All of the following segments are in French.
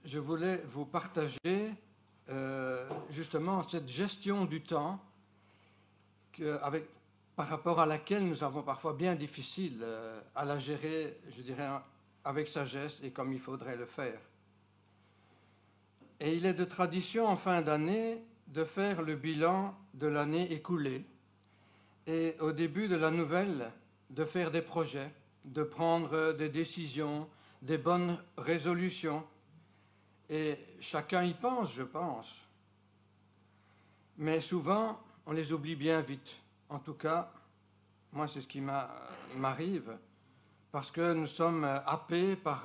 je voulais vous partager justement cette gestion du temps par rapport à laquelle nous avons parfois bien difficile à la gérer, je dirais, avec sagesse et comme il faudrait le faire. Et il est de tradition en fin d'année de faire le bilan de l'année écoulée et au début de la nouvelle de faire des projets, de prendre des décisions, des bonnes résolutions. Et chacun y pense, je pense. Mais souvent, on les oublie bien vite. En tout cas, moi, c'est ce qui m'arrive, parce que nous sommes happés par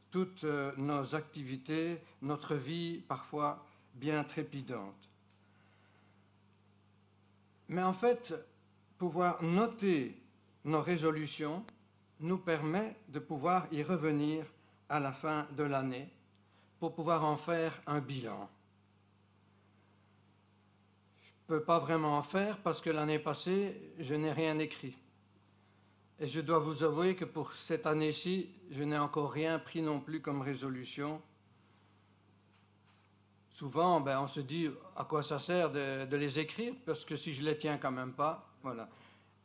toutes nos activités, notre vie parfois bien trépidante. Mais en fait, pouvoir noter nos résolutions nous permet de pouvoir y revenir à la fin de l'année pour pouvoir en faire un bilan. Je ne peux pas vraiment en faire parce que l'année passée, je n'ai rien écrit. Et je dois vous avouer que pour cette année-ci, je n'ai encore rien pris non plus comme résolution. Souvent, on se dit à quoi ça sert de les écrire, parce que si je les tiens quand même pas, voilà.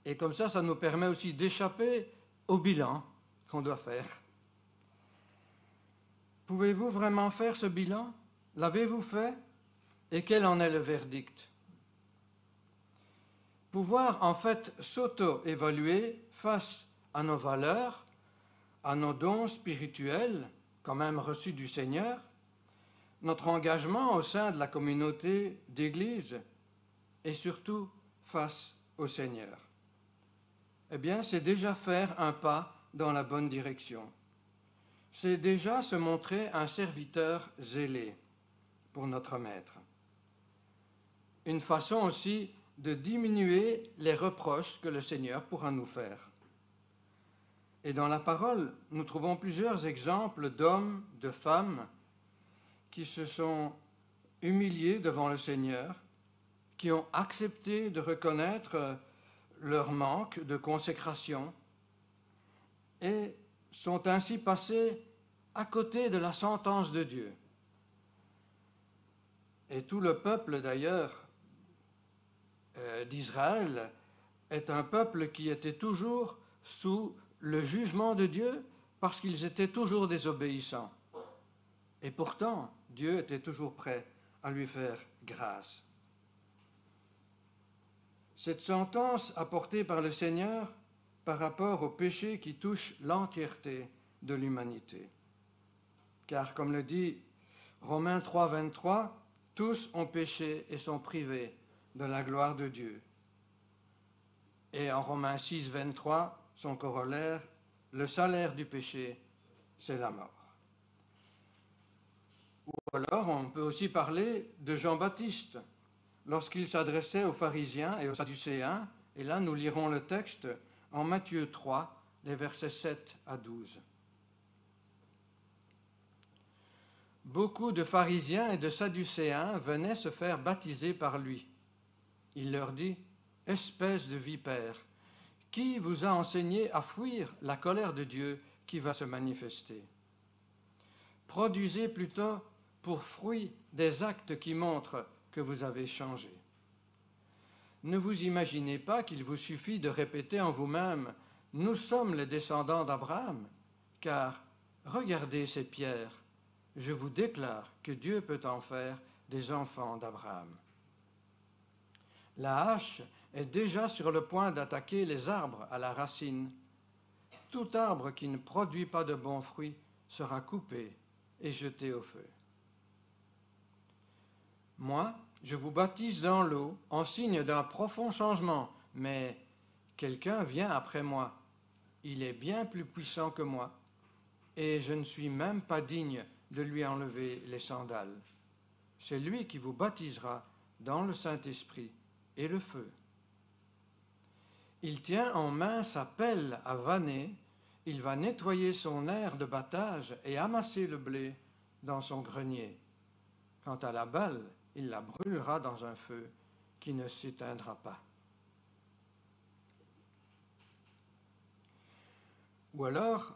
Et comme ça nous permet aussi d'échapper au bilan qu'on doit faire. Pouvez-vous vraiment faire ce bilan? L'avez-vous fait? Et quel en est le verdict? Pouvoir en fait s'auto-évaluer face à nos valeurs, à nos dons spirituels, quand même reçus du Seigneur, notre engagement au sein de la communauté d'Église et surtout face au Seigneur. Eh bien, c'est déjà faire un pas dans la bonne direction. C'est déjà se montrer un serviteur zélé pour notre Maître. Une façon aussi de diminuer les reproches que le Seigneur pourra nous faire. Et dans la parole, nous trouvons plusieurs exemples d'hommes, de femmes qui se sont humiliés devant le Seigneur, qui ont accepté de reconnaître leur manque de consécration et sont ainsi passés à côté de la sentence de Dieu. Et tout le peuple d'ailleurs d'Israël est un peuple qui était toujours sous le jugement de Dieu parce qu'ils étaient toujours désobéissants. Et pourtant, Dieu était toujours prêt à lui faire grâce. Cette sentence apportée par le Seigneur par rapport au péché qui touche l'entièreté de l'humanité. Car comme le dit Romains 3, 23, tous ont péché et sont privés de la gloire de Dieu. Et en Romains 6, 23, son corollaire, le salaire du péché, c'est la mort. Ou alors on peut aussi parler de Jean-Baptiste, lorsqu'il s'adressait aux pharisiens et aux sadducéens, et là nous lirons le texte en Matthieu 3, les versets 7 à 12. Beaucoup de pharisiens et de sadducéens venaient se faire baptiser par lui. Il leur dit, « Espèce de vipères, qui vous a enseigné à fuir la colère de Dieu qui va se manifester? Produisez plutôt pour fruit des actes qui montrent que vous avez changé. Ne vous imaginez pas qu'il vous suffit de répéter en vous-même « Nous sommes les descendants d'Abraham », car regardez ces pierres, je vous déclare que Dieu peut en faire des enfants d'Abraham. La hache est déjà sur le point d'attaquer les arbres à la racine. Tout arbre qui ne produit pas de bons fruits sera coupé et jeté au feu. Moi, je vous baptise dans l'eau en signe d'un profond changement, mais quelqu'un vient après moi. Il est bien plus puissant que moi, et je ne suis même pas digne de lui enlever les sandales. C'est lui qui vous baptisera dans le Saint-Esprit et le feu. Il tient en main sa pelle à vanner, il va nettoyer son aire de battage et amasser le blé dans son grenier. Quant à la balle, il la brûlera dans un feu qui ne s'éteindra pas. Ou alors,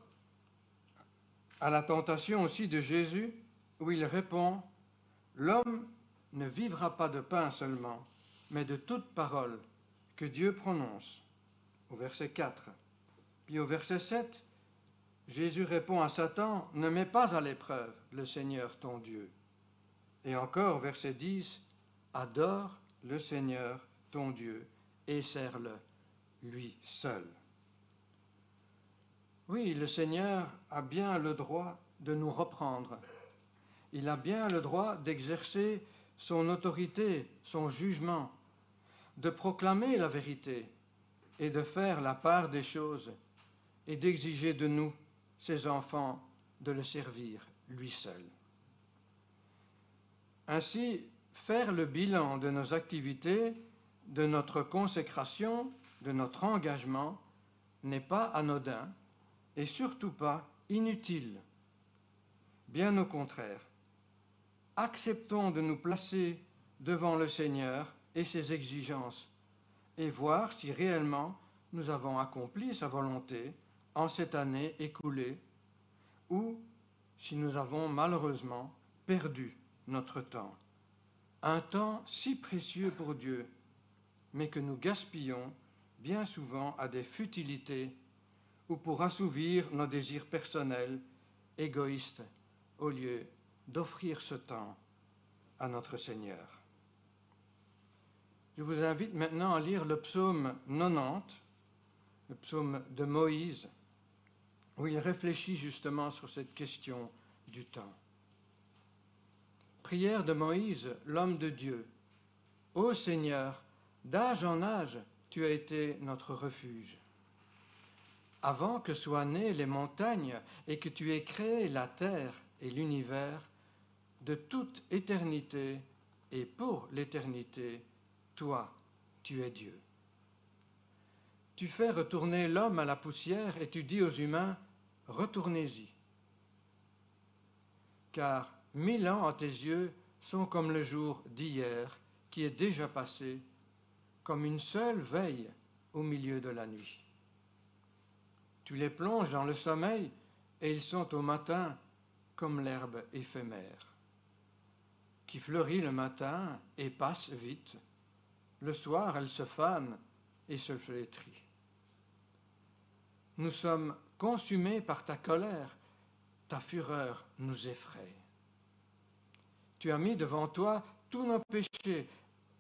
à la tentation aussi de Jésus, où il répond « L'homme ne vivra pas de pain seulement, mais de toute parole que Dieu prononce », au verset 4. Puis au verset 7, Jésus répond à Satan « Ne mets pas à l'épreuve le Seigneur ton Dieu ». Et encore, verset 10, « Adore le Seigneur ton Dieu et sers-le, lui seul ». Oui, le Seigneur a bien le droit de nous reprendre. Il a bien le droit d'exercer son autorité, son jugement, de proclamer la vérité et de faire la part des choses et d'exiger de nous, ses enfants, de le servir lui seul. Ainsi, faire le bilan de nos activités, de notre consécration, de notre engagement, n'est pas anodin et surtout pas inutile. Bien au contraire, acceptons de nous placer devant le Seigneur et ses exigences et voir si réellement nous avons accompli sa volonté en cette année écoulée ou si nous avons malheureusement perdu notre temps. Un temps si précieux pour Dieu, mais que nous gaspillons bien souvent à des futilités ou pour assouvir nos désirs personnels, égoïstes, au lieu d'offrir ce temps à notre Seigneur. Je vous invite maintenant à lire le psaume 90, le psaume de Moïse, où il réfléchit justement sur cette question du temps. Prière de Moïse, l'homme de Dieu. Ô Seigneur, d'âge en âge, tu as été notre refuge. Avant que soient nées les montagnes et que tu aies créé la terre et l'univers, de toute éternité et pour l'éternité, toi, tu es Dieu. Tu fais retourner l'homme à la poussière et tu dis aux humains, retournez-y. Car 1000 ans à tes yeux sont comme le jour d'hier qui est déjà passé, comme une seule veille au milieu de la nuit. Tu les plonges dans le sommeil et ils sont au matin comme l'herbe éphémère, qui fleurit le matin et passe vite. Le soir, elle se fane et se flétrit. Nous sommes consumés par ta colère, ta fureur nous effraie. Tu as mis devant toi tous nos péchés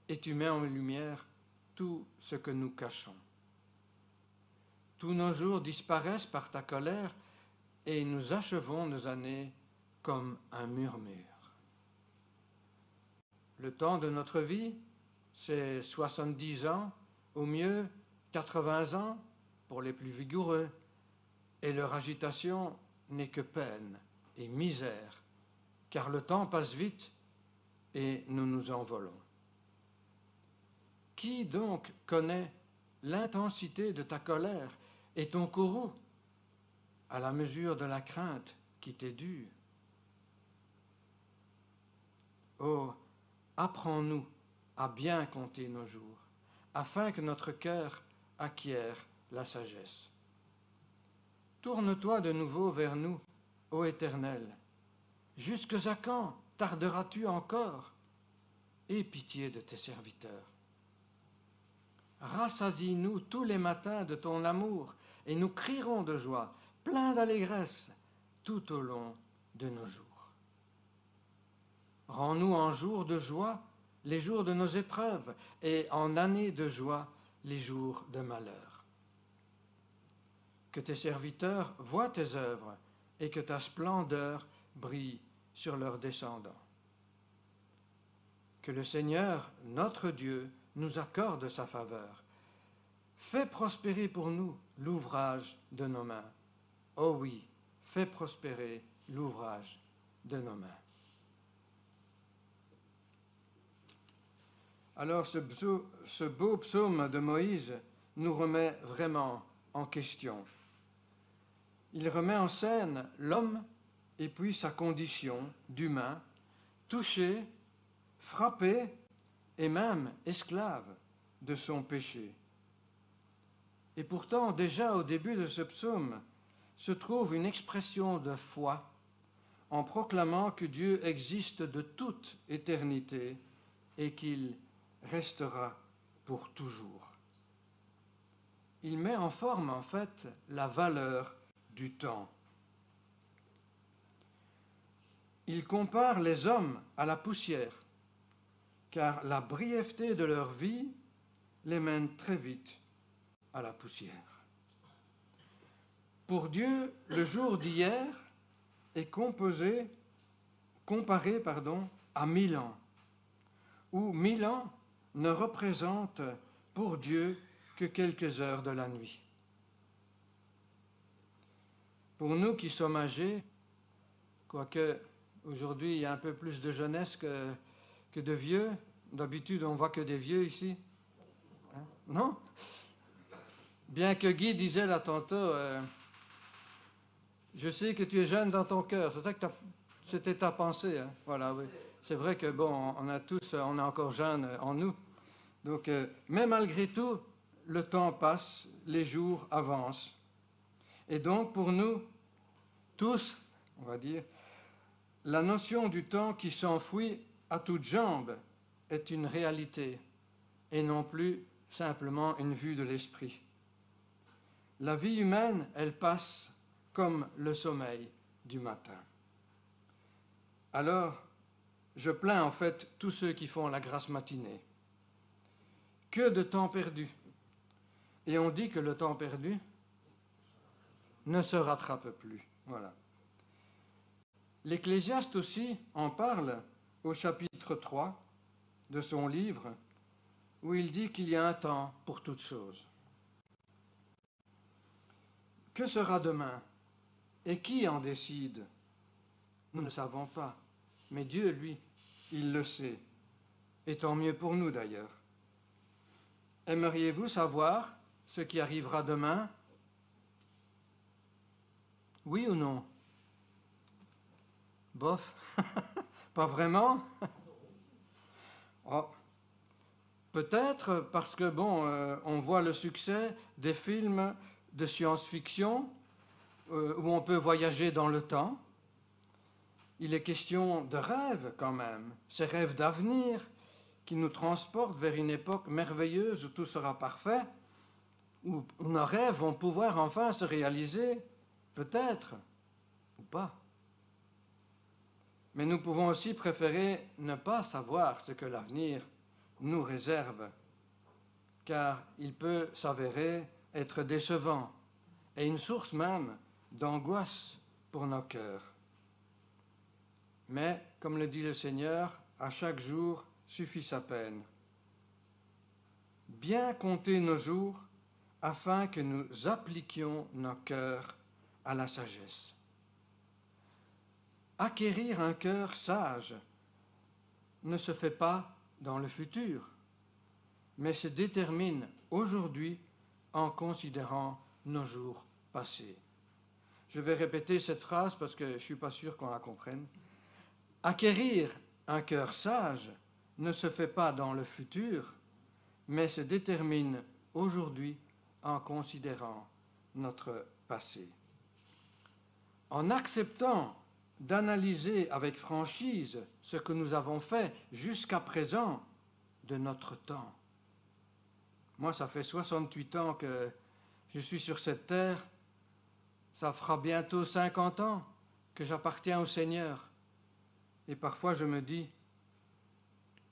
et tu mets en lumière tout ce que nous cachons. Tous nos jours disparaissent par ta colère et nous achevons nos années comme un murmure. Le temps de notre vie, c'est 70 ans, au mieux 80 ans pour les plus vigoureux, et leur agitation n'est que peine et misère, car le temps passe vite et nous nous envolons. Qui donc connaît l'intensité de ta colère et ton courroux à la mesure de la crainte qui t'est due? Oh, apprends-nous à bien compter nos jours, afin que notre cœur acquiert la sagesse. Tourne-toi de nouveau vers nous, ô Éternel. Jusque à quand tarderas-tu encore? Aie pitié de tes serviteurs. Rassasie-nous tous les matins de ton amour, et nous crierons de joie, pleins d'allégresse, tout au long de nos jours. Rends-nous en jours de joie les jours de nos épreuves, et en années de joie les jours de malheur. Que tes serviteurs voient tes œuvres, et que ta splendeur brille sur leurs descendants. Que le Seigneur, notre Dieu, nous accorde sa faveur. Fais prospérer pour nous l'ouvrage de nos mains. Oh oui, fais prospérer l'ouvrage de nos mains. Alors ce beau psaume de Moïse nous remet vraiment en question. Il remet en scène l'homme et puis sa condition d'humain, touché, frappé et même esclave de son péché. Et pourtant, déjà au début de ce psaume, se trouve une expression de foi en proclamant que Dieu existe de toute éternité et qu'il restera pour toujours. Il met en forme, en fait, la valeur du temps. Il compare les hommes à la poussière, car la brièveté de leur vie les mène très vite à la poussière. Pour Dieu, le jour d'hier est comparé à 1000 ans, où 1000 ans ne représentent pour Dieu que quelques heures de la nuit. Pour nous qui sommes âgés, quoique aujourd'hui il y a un peu plus de jeunesse que de vieux, d'habitude on ne voit que des vieux ici, hein? Non? Bien que Guy disait là tantôt, je sais que tu es jeune dans ton cœur, c'est ça que c'était ta pensée, hein? Voilà, oui. C'est vrai que bon, on est encore jeunes en nous. Donc, mais malgré tout, le temps passe, les jours avancent. Et donc, pour nous tous, on va dire, la notion du temps qui s'enfuit à toutes jambes est une réalité et non plus simplement une vue de l'esprit. La vie humaine, elle passe comme le sommeil du matin. Alors, je plains en fait tous ceux qui font la grasse matinée. Que de temps perdu! Et on dit que le temps perdu ne se rattrape plus. Voilà. L'Ecclésiaste aussi en parle au chapitre 3 de son livre, où il dit qu'il y a un temps pour toutes choses. Que sera demain? Et qui en décide? Nous ne savons pas, mais Dieu, lui, il le sait. Et tant mieux pour nous d'ailleurs. Aimeriez-vous savoir ce qui arrivera demain? Oui ou non? Bof, pas vraiment? Oh. Peut-être parce que, on voit le succès des films de science-fiction où on peut voyager dans le temps. Il est question de rêves quand même, ces rêves d'avenir qui nous transportent vers une époque merveilleuse où tout sera parfait, où nos rêves vont pouvoir enfin se réaliser, peut-être, ou pas. Mais nous pouvons aussi préférer ne pas savoir ce que l'avenir nous réserve, car il peut s'avérer être décevant et une source même d'angoisse pour nos cœurs. Mais, comme le dit le Seigneur, à chaque jour suffit sa peine. Bien compter nos jours afin que nous appliquions nos cœurs à la sagesse. Acquérir un cœur sage ne se fait pas dans le futur, mais se détermine aujourd'hui en considérant nos jours passés. Je vais répéter cette phrase parce que je ne suis pas sûr qu'on la comprenne. Acquérir un cœur sage ne se fait pas dans le futur, mais se détermine aujourd'hui en considérant notre passé. En acceptant d'analyser avec franchise ce que nous avons fait jusqu'à présent de notre temps. Moi, ça fait 68 ans que je suis sur cette terre. Ça fera bientôt 50 ans que j'appartiens au Seigneur. Et parfois, je me dis,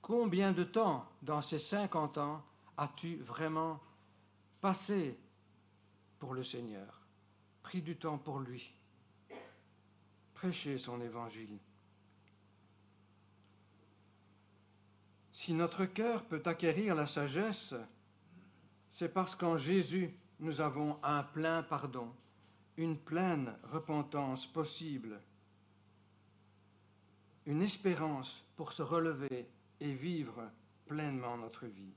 combien de temps dans ces 50 ans as-tu vraiment passé pour le Seigneur, pris du temps pour lui, prêché son évangile? Si notre cœur peut acquérir la sagesse, c'est parce qu'en Jésus, nous avons un plein pardon, une pleine repentance possible, une espérance pour se relever et vivre pleinement notre vie.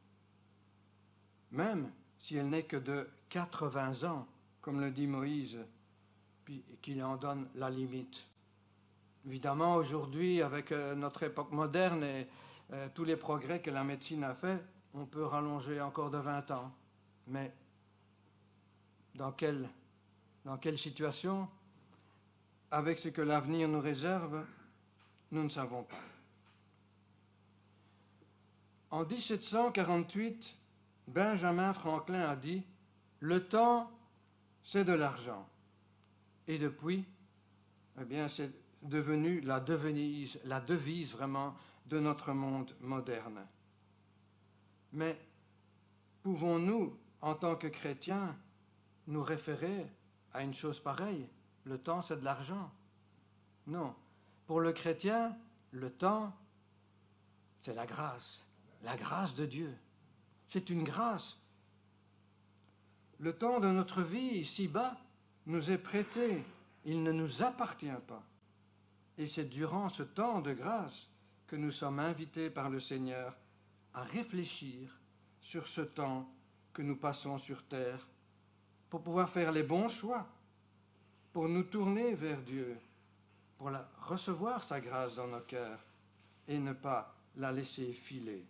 Même si elle n'est que de 80 ans, comme le dit Moïse, puis qu'il en donne la limite. Évidemment, aujourd'hui, avec notre époque moderne et tous les progrès que la médecine a fait, on peut rallonger encore de 20 ans. Mais dans quelle situation? avec ce que l'avenir nous réserve, nous ne savons pas. En 1748, Benjamin Franklin a dit « Le temps, c'est de l'argent ». Et depuis, eh bien, c'est devenu la devise vraiment de notre monde moderne. Mais pouvons-nous, en tant que chrétiens, nous référer à une chose pareille? Le temps, c'est de l'argent? Non. Pour le chrétien, le temps, c'est la grâce de Dieu. C'est une grâce. Le temps de notre vie ici-bas nous est prêté, il ne nous appartient pas. Et c'est durant ce temps de grâce que nous sommes invités par le Seigneur à réfléchir sur ce temps que nous passons sur terre pour pouvoir faire les bons choix, pour nous tourner vers Dieu, pour recevoir sa grâce dans nos cœurs et ne pas la laisser filer.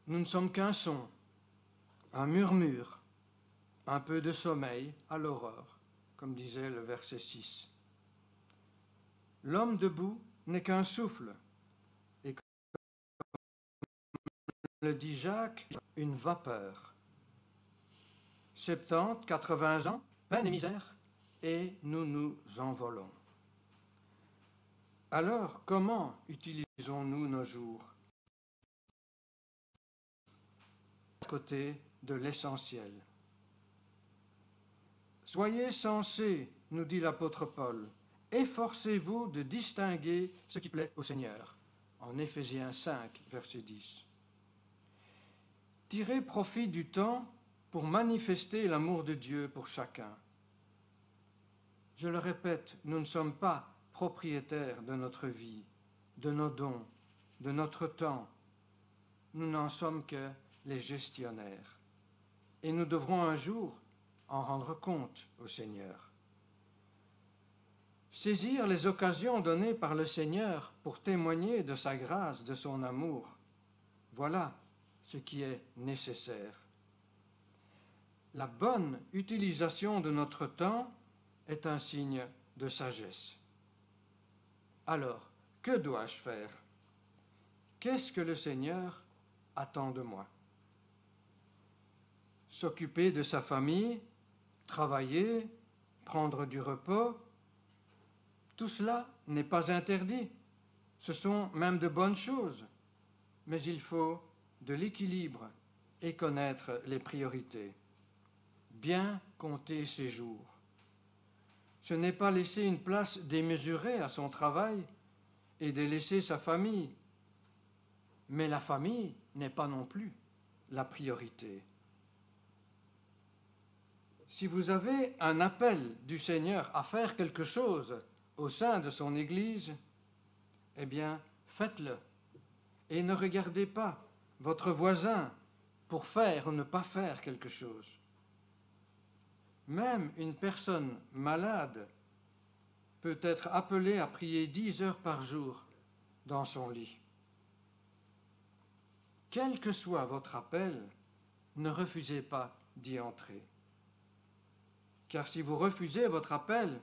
Nous ne sommes qu'un son, un murmure, un peu de sommeil à l'aurore, comme disait le verset 6. L'homme debout n'est qu'un souffle, et comme le dit Jacques, une vapeur. 70, 80 ans, peine et misère, et nous nous envolons. Alors, comment utilisons-nous nos jours? À côté de l'essentiel. Soyez sensés, nous dit l'apôtre Paul, efforcez-vous de distinguer ce qui plaît au Seigneur, en Éphésiens 5, verset 10. Tirez profit du temps pour manifester l'amour de Dieu pour chacun. Je le répète, nous ne sommes pas propriétaires de notre vie, de nos dons, de notre temps. Nous n'en sommes que les gestionnaires. Et nous devrons un jour en rendre compte au Seigneur. Saisir les occasions données par le Seigneur pour témoigner de sa grâce, de son amour, voilà ce qui est nécessaire. La bonne utilisation de notre temps est un signe de sagesse. Alors, que dois-je faire? Qu'est-ce que le Seigneur attend de moi? S'occuper de sa famille, travailler, prendre du repos, tout cela n'est pas interdit. Ce sont même de bonnes choses, mais il faut de l'équilibre et connaître les priorités. Bien compter ses jours. Ce n'est pas laisser une place démesurée à son travail et délaisser sa famille. Mais la famille n'est pas non plus la priorité. Si vous avez un appel du Seigneur à faire quelque chose au sein de son Église, eh bien, faites-le. Et ne regardez pas votre voisin pour faire ou ne pas faire quelque chose. Même une personne malade peut être appelée à prier 10 heures par jour dans son lit. Quel que soit votre appel, ne refusez pas d'y entrer. Car si vous refusez votre appel,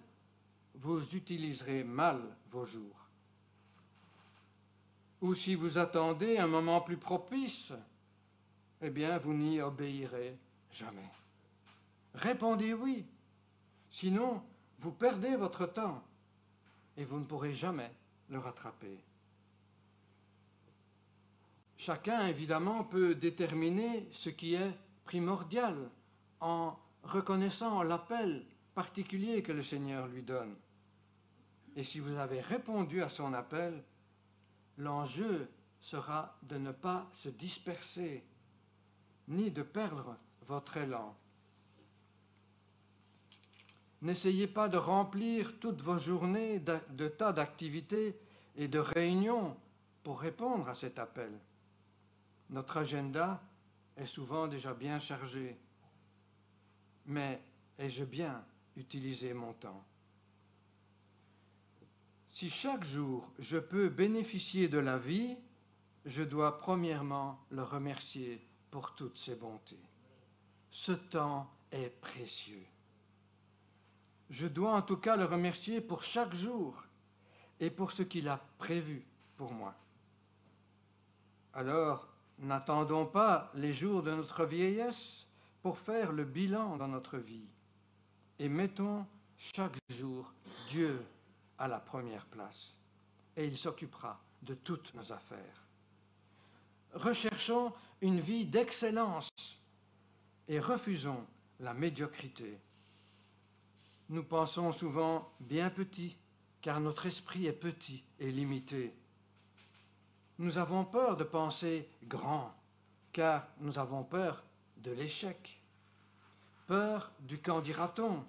vous utiliserez mal vos jours. Ou si vous attendez un moment plus propice, eh bien, vous n'y obéirez jamais. Répondez oui, sinon vous perdez votre temps et vous ne pourrez jamais le rattraper. Chacun, évidemment, peut déterminer ce qui est primordial en reconnaissant l'appel particulier que le Seigneur lui donne. Et si vous avez répondu à son appel, l'enjeu sera de ne pas se disperser, ni de perdre votre élan. N'essayez pas de remplir toutes vos journées de tas d'activités et de réunions pour répondre à cet appel. Notre agenda est souvent déjà bien chargé. Mais ai-je bien utilisé mon temps? Si chaque jour je peux bénéficier de la vie, je dois premièrement le remercier pour toutes ses bontés. Ce temps est précieux. Je dois en tout cas le remercier pour chaque jour et pour ce qu'il a prévu pour moi. Alors, n'attendons pas les jours de notre vieillesse pour faire le bilan dans notre vie et mettons chaque jour Dieu à la première place et il s'occupera de toutes nos affaires. Recherchons une vie d'excellence et refusons la médiocrité. Nous pensons souvent bien petit, car notre esprit est petit et limité. Nous avons peur de penser grand, car nous avons peur de l'échec. Peur du qu'en dira-t-on.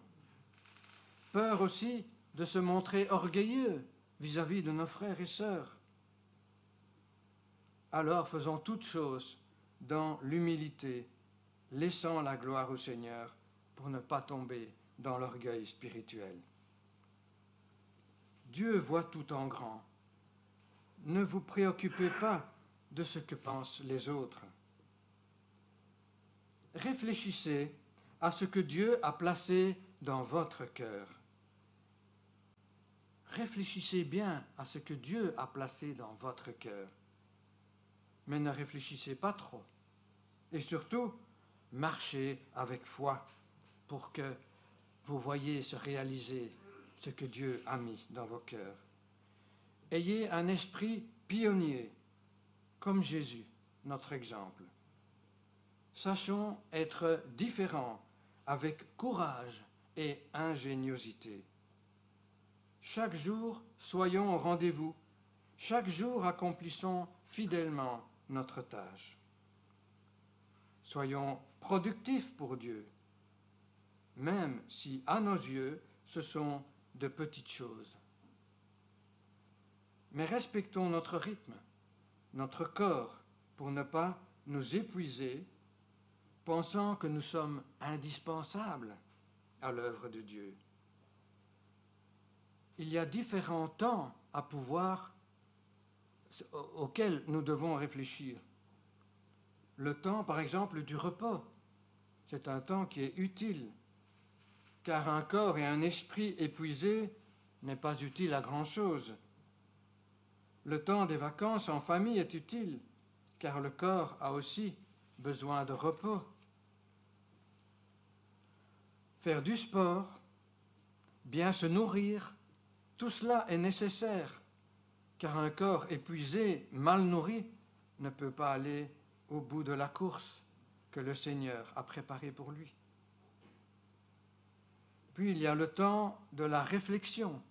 Peur aussi de se montrer orgueilleux vis-à-vis de nos frères et sœurs. Alors faisons toutes choses dans l'humilité, laissant la gloire au Seigneur pour ne pas tomber dans l'orgueil spirituel. Dieu voit tout en grand. Ne vous préoccupez pas de ce que pensent les autres. Réfléchissez à ce que Dieu a placé dans votre cœur. Réfléchissez bien à ce que Dieu a placé dans votre cœur. Mais ne réfléchissez pas trop. Et surtout, marchez avec foi pour que vous voyez se réaliser ce que Dieu a mis dans vos cœurs. Ayez un esprit pionnier, comme Jésus, notre exemple. Sachons être différents avec courage et ingéniosité. Chaque jour, soyons au rendez-vous. Chaque jour, accomplissons fidèlement notre tâche. Soyons productifs pour Dieu, même si à nos yeux, ce sont de petites choses. Mais respectons notre rythme, notre corps, pour ne pas nous épuiser, pensant que nous sommes indispensables à l'œuvre de Dieu. Il y a différents temps à pouvoir auxquels nous devons réfléchir. Le temps, par exemple, du repos, c'est un temps qui est utile, car un corps et un esprit épuisés n'est pas utile à grand-chose. Le temps des vacances en famille est utile, car le corps a aussi besoin de repos. Faire du sport, bien se nourrir, tout cela est nécessaire, car un corps épuisé, mal nourri, ne peut pas aller au bout de la course que le Seigneur a préparée pour lui. Puis il y a le temps de la réflexion.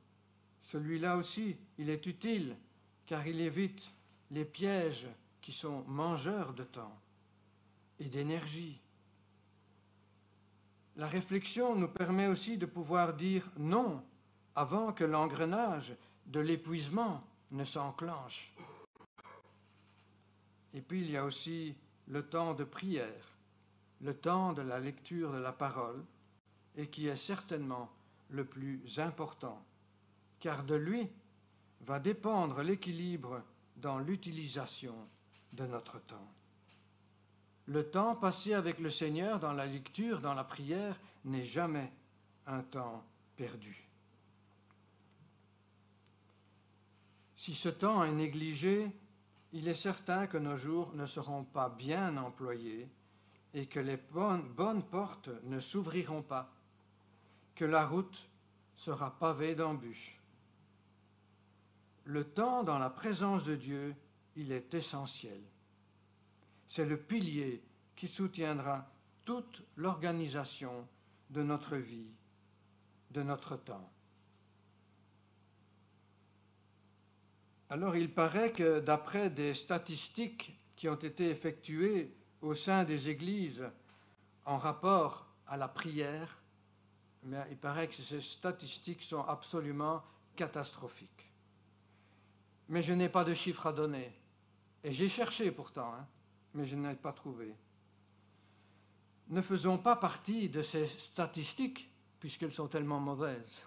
Celui-là aussi, il est utile, car il évite les pièges qui sont mangeurs de temps et d'énergie. La réflexion nous permet aussi de pouvoir dire non avant que l'engrenage de l'épuisement ne s'enclenche. Et puis il y a aussi le temps de prière, le temps de la lecture de la parole, et qui est certainement le plus important, car de lui va dépendre l'équilibre dans l'utilisation de notre temps. Le temps passé avec le Seigneur dans la lecture, dans la prière, n'est jamais un temps perdu. Si ce temps est négligé, il est certain que nos jours ne seront pas bien employés et que les bonnes portes ne s'ouvriront pas, que la route sera pavée d'embûches. Le temps dans la présence de Dieu, il est essentiel. C'est le pilier qui soutiendra toute l'organisation de notre vie, de notre temps. Alors il paraît que d'après des statistiques qui ont été effectuées au sein des églises en rapport à la prière, mais il paraît que ces statistiques sont absolument catastrophiques. Mais je n'ai pas de chiffres à donner. Et j'ai cherché pourtant, mais je n'ai pas trouvé. Ne faisons pas partie de ces statistiques, puisqu'elles sont tellement mauvaises.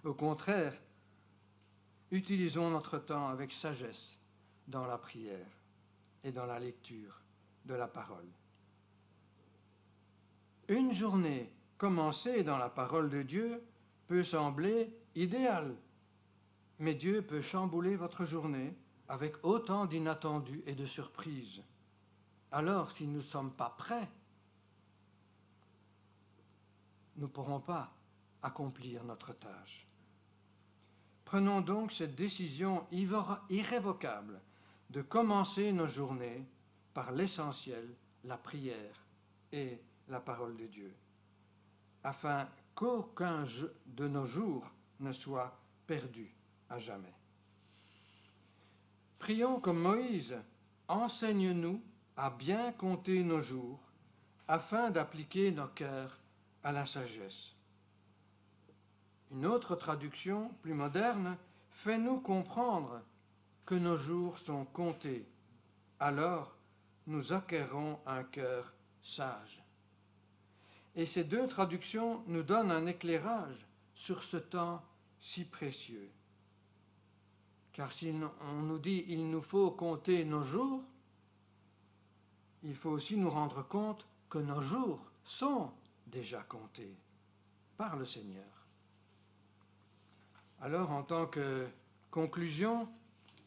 Au contraire, utilisons notre temps avec sagesse dans la prière et dans la lecture de la parole. Une journée commencée dans la parole de Dieu peut sembler idéal, mais Dieu peut chambouler votre journée avec autant d'inattendus et de surprises. Alors, si nous ne sommes pas prêts, nous ne pourrons pas accomplir notre tâche. Prenons donc cette décision irrévocable de commencer nos journées par l'essentiel, la prière et la parole de Dieu, afin qu'aucun de nos jours ne soit perdu à jamais. Prions comme Moïse, enseigne-nous à bien compter nos jours, afin d'appliquer nos cœurs à la sagesse. Une autre traduction, plus moderne, fais-nous comprendre que nos jours sont comptés. Alors, nous acquerrons un cœur sage. Et ces deux traductions nous donnent un éclairage sur ce temps si précieux. Car si on nous dit « il nous faut compter nos jours », il faut aussi nous rendre compte que nos jours sont déjà comptés par le Seigneur. Alors, en tant que conclusion,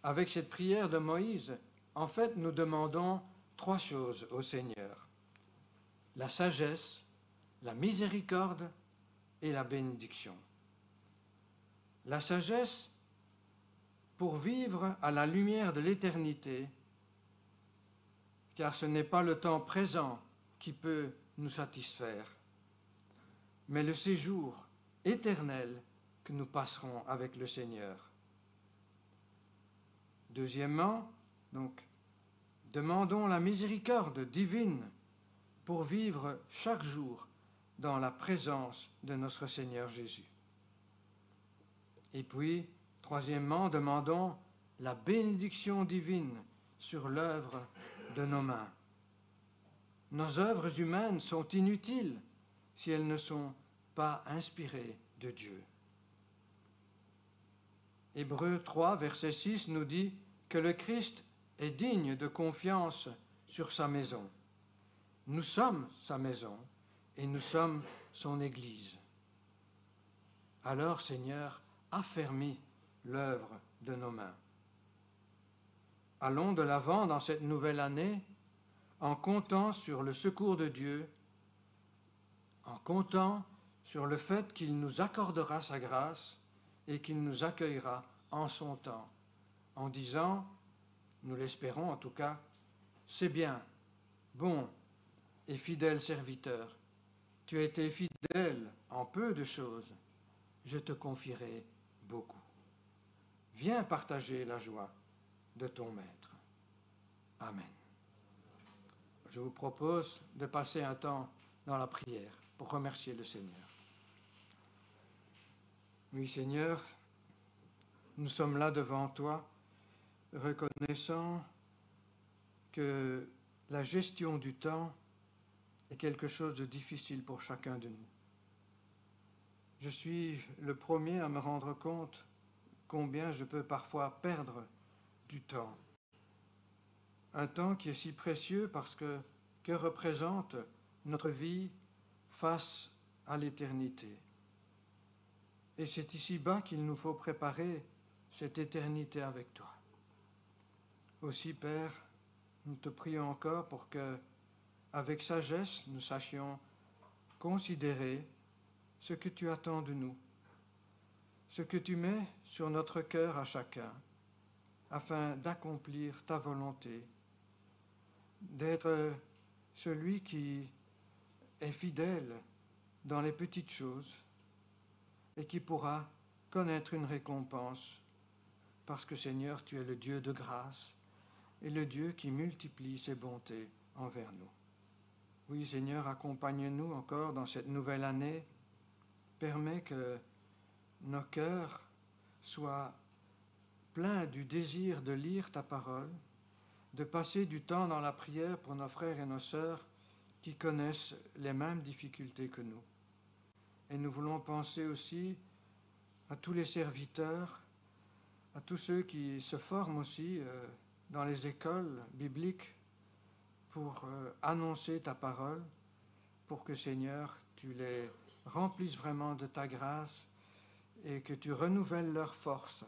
avec cette prière de Moïse, en fait, nous demandons trois choses au Seigneur: la sagesse, la miséricorde et la bénédiction. La sagesse pour vivre à la lumière de l'éternité, car ce n'est pas le temps présent qui peut nous satisfaire, mais le séjour éternel que nous passerons avec le Seigneur. Deuxièmement, donc, demandons la miséricorde divine pour vivre chaque jour dans la présence de notre Seigneur Jésus. Et puis, troisièmement, demandons la bénédiction divine sur l'œuvre de nos mains. Nos œuvres humaines sont inutiles si elles ne sont pas inspirées de Dieu. Hébreux 3, verset 6 nous dit que le Christ est digne de confiance sur sa maison. Nous sommes sa maison et nous sommes son Église. Alors, Seigneur, affermis l'œuvre de nos mains. Allons de l'avant dans cette nouvelle année en comptant sur le secours de Dieu, en comptant sur le fait qu'il nous accordera sa grâce et qu'il nous accueillera en son temps, en disant, nous l'espérons en tout cas, c'est bien, bon et fidèle serviteur, tu as été fidèle en peu de choses, je te confierai beaucoup. Viens partager la joie de ton Maître. Amen. Je vous propose de passer un temps dans la prière pour remercier le Seigneur. Oui, Seigneur, nous sommes là devant toi, reconnaissant que la gestion du temps est quelque chose de difficile pour chacun de nous. Je suis le premier à me rendre compte combien je peux parfois perdre du temps. Un temps qui est si précieux parce que représente notre vie face à l'éternité. Et c'est ici-bas qu'il nous faut préparer cette éternité avec toi. Aussi, Père, nous te prions encore pour que, avec sagesse, nous sachions considérer ce que tu attends de nous, ce que tu mets sur notre cœur à chacun, afin d'accomplir ta volonté, d'être celui qui est fidèle dans les petites choses et qui pourra connaître une récompense, parce que, Seigneur, tu es le Dieu de grâce et le Dieu qui multiplie ses bontés envers nous. Oui, Seigneur, accompagne-nous encore dans cette nouvelle année. Permets que nos cœurs soient pleins du désir de lire ta parole, de passer du temps dans la prière pour nos frères et nos sœurs qui connaissent les mêmes difficultés que nous. Et nous voulons penser aussi à tous les serviteurs, à tous ceux qui se forment aussi dans les écoles bibliques pour annoncer ta parole, pour que, Seigneur, tu les remplisses vraiment de ta grâce et que tu renouvelles leurs forces.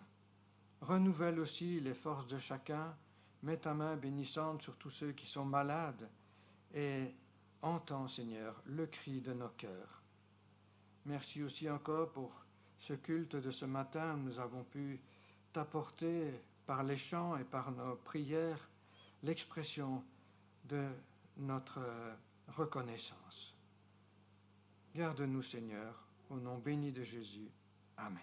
Renouvelle aussi les forces de chacun. Mets ta main bénissante sur tous ceux qui sont malades et entends, Seigneur, le cri de nos cœurs. Merci aussi encore pour ce culte de ce matin. Nous avons pu t'apporter par les chants et par nos prières l'expression de notre reconnaissance. Garde-nous, Seigneur, au nom béni de Jésus. Amen.